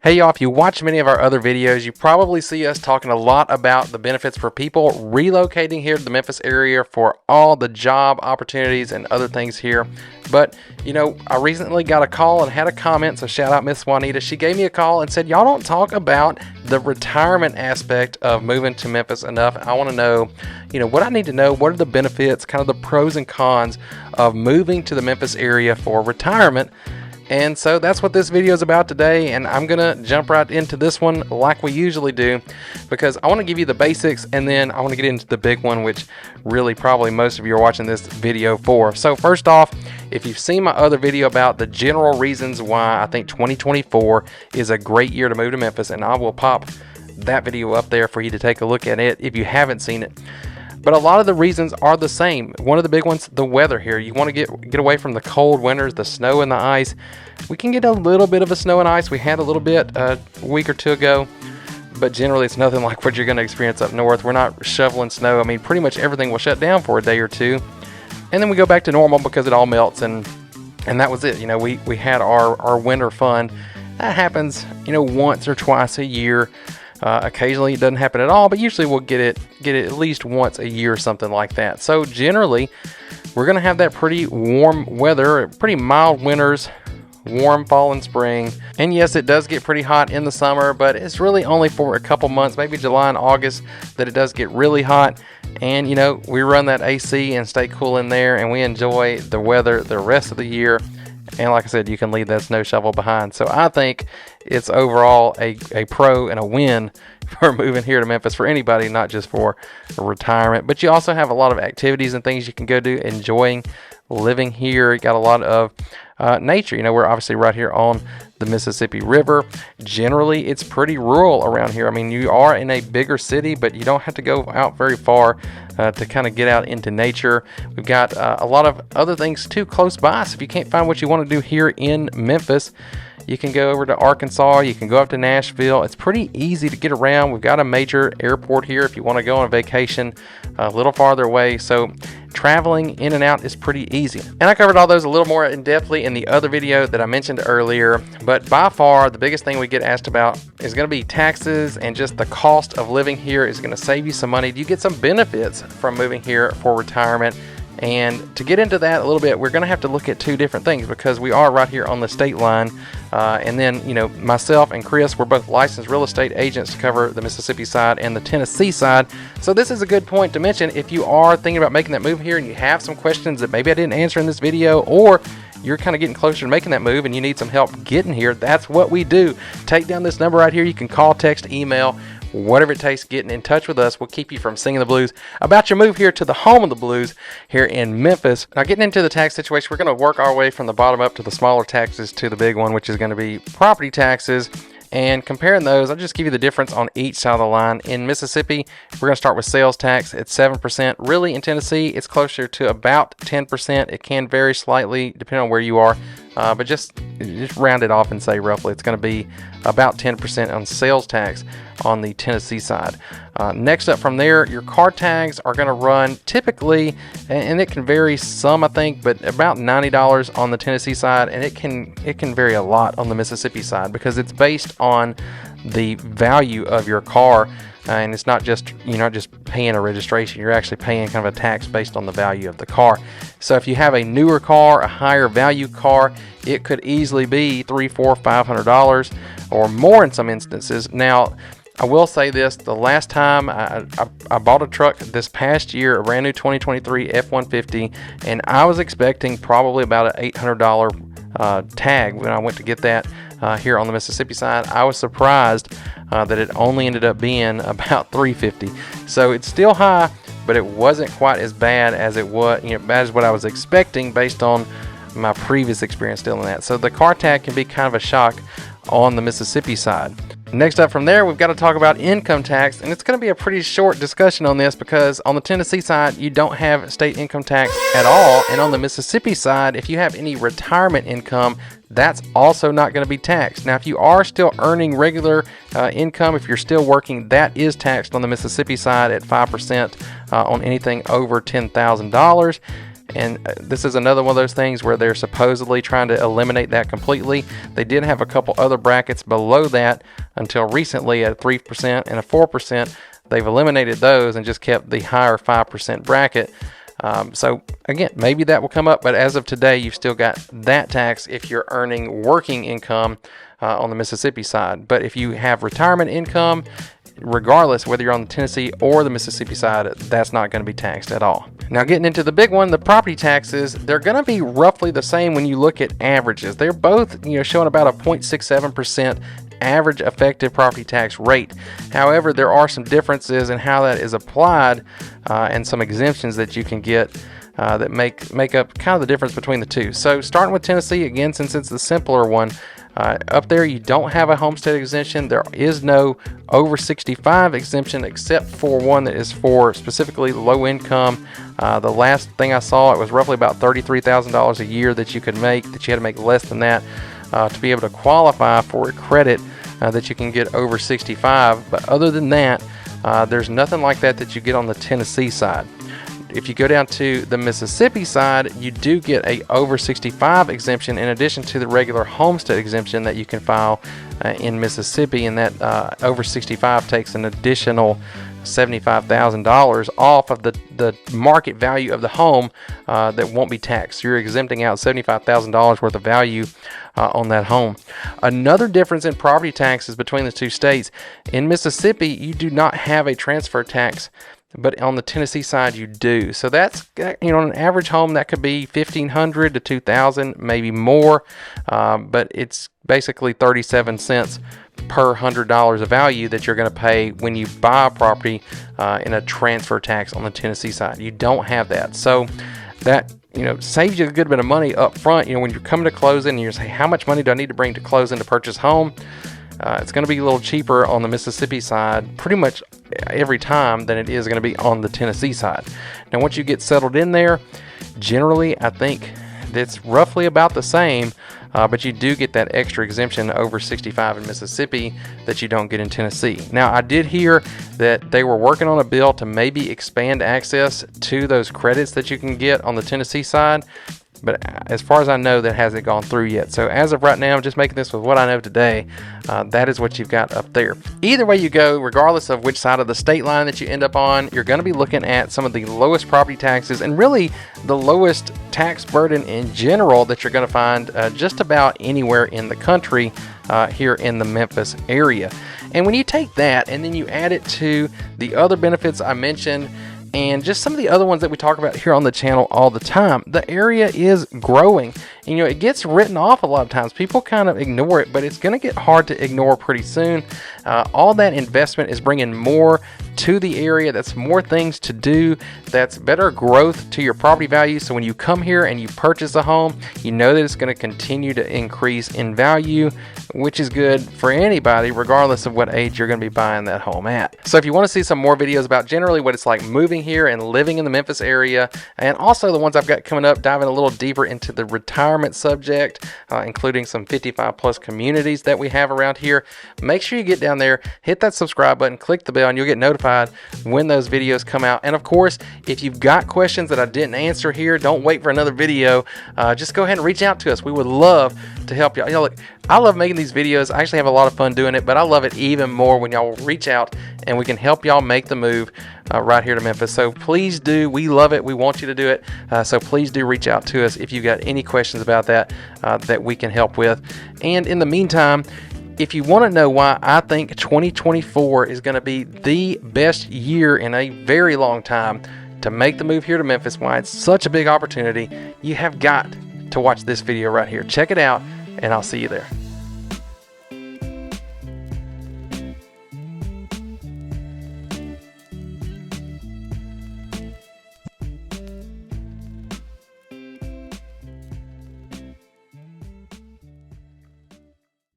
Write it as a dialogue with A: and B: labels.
A: Hey y'all, if you watch many of our other videos, you probably see us talking a lot about the benefits for people relocating here to the Memphis area for all the job opportunities and other things here. But, you know, I recently got a call and had a comment, so shout out Miss Juanita. She gave me a call and said, y'all don't talk about the retirement aspect of moving to Memphis enough. I want to know, what I need to know, what are the benefits, kind of the pros and cons of moving to the Memphis area for retirement. And so that's what this video is about today, and I'm gonna jump right into this one like we usually do, because I want to give you the basics and then I want to get into the big one, which really probably most of you are watching this video for. So first off, if you've seen my other video about the general reasons why I think 2024 is a great year to move to Memphis, and I will pop that video up there for you to take a look at it if you haven't seen it. But a lot of the reasons are the same. One of the big ones, the weather here. You want to get away from the cold winters, the snow and the ice. We can get a little bit of a snow and ice. We had a little bit a week or two ago, but generally it's nothing like what you're going to experience up north. We're not shoveling snow. I mean, pretty much everything will shut down for a day or two, and then we go back to normal because it all melts, and that was it. We had our winter fun. That happens, once or twice a year. Occasionally it doesn't happen at all, but usually we'll get it at least once a year or something like that. So generally we're going to have that pretty warm weather, pretty mild winters, warm fall and spring. And yes, it does get pretty hot in the summer, but it's really only for a couple months, maybe July and August, that it does get really hot. And we run that AC and stay cool in there, and we enjoy the weather the rest of the year. And like I said, you can leave that snow shovel behind. So I think it's overall a pro and a win for moving here to Memphis for anybody, not just for retirement. But you also have a lot of activities and things you can go do, enjoying living here. You got a lot of nature. We're obviously right here on the Mississippi River. Generally, it's pretty rural around here. I mean, you are in a bigger city, but you don't have to go out very far to kind of get out into nature. We've got a lot of other things too close by. So if you can't find what you want to do here in Memphis, you can go over to Arkansas. You can go up to Nashville. It's pretty easy to get around. We've got a major airport here if you want to go on a vacation a little farther away. So traveling in and out is pretty easy. And I covered all those a little more in depthly in the other video that I mentioned earlier. But by far, the biggest thing we get asked about is going to be taxes, and just the cost of living here is going to save you some money. Do you get some benefits from moving here for retirement? And to get into that a little bit, we're going to have to look at two different things, because we are right here on the state line. And then, myself and Kris, we're both licensed real estate agents to cover the Mississippi side and the Tennessee side. So this is a good point to mention if you are thinking about making that move here and you have some questions that maybe I didn't answer in this video, or you're kind of getting closer to making that move and you need some help getting here. That's what we do. Take down this number right here. You can call, text, email, whatever it takes, getting in touch with us. We'll keep you from singing the blues about your move here to the home of the blues here in Memphis. Now, getting into the tax situation, we're going to work our way from the bottom up to the smaller taxes to the big one, which is going to be property taxes. And comparing those, I'll just give you the difference on each side of the line. In Mississippi, we're going to start with sales tax at 7%. Really, in Tennessee, it's closer to about 10%. It can vary slightly depending on where you are, but just round it off and say roughly it's going to be about 10% on sales tax on the Tennessee side. Next up from there, your car tags are going to run typically, and it can vary some, I think, but about $90 on the Tennessee side, and it can vary a lot on the Mississippi side, because it's based on the value of your car. And it's not just, you're not just paying a registration, you're actually paying kind of a tax based on the value of the car. So if you have a newer car, a higher value car, it could easily be $300, $400, $500 or more in some instances. Now, I will say this, the last time I bought a truck this past year, a brand new 2023 F-150, and I was expecting probably about an $800 tag when I went to get that here on the Mississippi side. I was surprised that it only ended up being about $350. So it's still high, but it wasn't quite as bad as it was, bad as what I was expecting based on my previous experience dealing with that. So the car tag can be kind of a shock on the Mississippi side. Next up from there, we've got to talk about income tax, and it's going to be a pretty short discussion on this, because on the Tennessee side, you don't have state income tax at all, and on the Mississippi side, if you have any retirement income, that's also not going to be taxed. Now, if you are still earning regular income, if you're still working, that is taxed on the Mississippi side at 5% on anything over $10,000. And this is another one of those things where they're supposedly trying to eliminate that completely. They did have a couple other brackets below that until recently at 3% and a 4%. They've eliminated those and just kept the higher 5% bracket. So again, maybe that will come up, but as of today, you've still got that tax if you're earning working income on the Mississippi side. But if you have retirement income, regardless whether you're on the Tennessee or the Mississippi side, that's not going to be taxed at all. Now getting into the big one, the property taxes, they're going to be roughly the same when you look at averages. They're both, showing about a 0.67% average effective property tax rate. However, there are some differences in how that is applied and some exemptions that you can get that make up kind of the difference between the two. So starting with Tennessee, again, since it's the simpler one, up there you don't have a homestead exemption. There is no over 65 exemption except for one that is for specifically low income. The last thing I saw, it was roughly about $33,000 a year that you could make, that you had to make less than that to be able to qualify for a credit that you can get over 65. But other than that, there's nothing like that you get on the Tennessee side. If you go down to the Mississippi side, you do get a over 65 exemption in addition to the regular homestead exemption that you can file in Mississippi, and that over 65 takes an additional $75,000 off of the market value of the home that won't be taxed. You're exempting out $75,000 worth of value on that home. Another difference in property taxes between the two states, in Mississippi you do not have a transfer tax, but on the Tennessee side you do. So that's, an average home that could be $1,500 to $2,000, maybe more, but it's basically 37 cents per $100 of value that you're going to pay when you buy a property in a transfer tax on the Tennessee side. You don't have that. So that saves you a good bit of money up front. When you're coming to closing and you're saying, how much money do I need to bring to closing to purchase home? It's going to be a little cheaper on the Mississippi side pretty much every time than it is going to be on the Tennessee side. Now, once you get settled in there, generally, I think that's roughly about the same, but you do get that extra exemption over 65 in Mississippi that you don't get in Tennessee. Now, I did hear that they were working on a bill to maybe expand access to those credits that you can get on the Tennessee side, but as far as I know, that hasn't gone through yet. So as of right now, I'm just making this with what I know today. That is what you've got up there. Either way you go, regardless of which side of the state line that you end up on, you're going to be looking at some of the lowest property taxes and really the lowest tax burden in general that you're going to find just about anywhere in the country here in the Memphis area. And when you take that and then you add it to the other benefits I mentioned, and just some of the other ones that we talk about here on the channel all the time, the area is growing. And, it gets written off a lot of times. People kind of ignore it, but it's going to get hard to ignore pretty soon. All that investment is bringing more to the area. That's more things to do. That's better growth to your property value. So when you come here and you purchase a home, you know that it's going to continue to increase in value, which is good for anybody, regardless of what age you're going to be buying that home at. So if you want to see some more videos about generally what it's like moving here and living in the Memphis area, and also the ones I've got coming up, diving a little deeper into the retirement subject, including some 55 plus communities that we have around here, make sure you get down there, hit that subscribe button, click the bell, and you'll get notified when those videos come out. And of course, if you've got questions that I didn't answer here, don't wait for another video. Just go ahead and reach out to us. We would love to help y'all. Look, I love making these videos. I actually have a lot of fun doing it, but I love it even more when y'all reach out and we can help y'all make the move right here to Memphis. So please do. We love it. We want you to do it. So please do reach out to us if you've got any questions about that that we can help with. And in the meantime, if you want to know why I think 2024 is going to be the best year in a very long time to make the move here to Memphis, why it's such a big opportunity, you have got to watch this video right here. Check it out, and I'll see you there.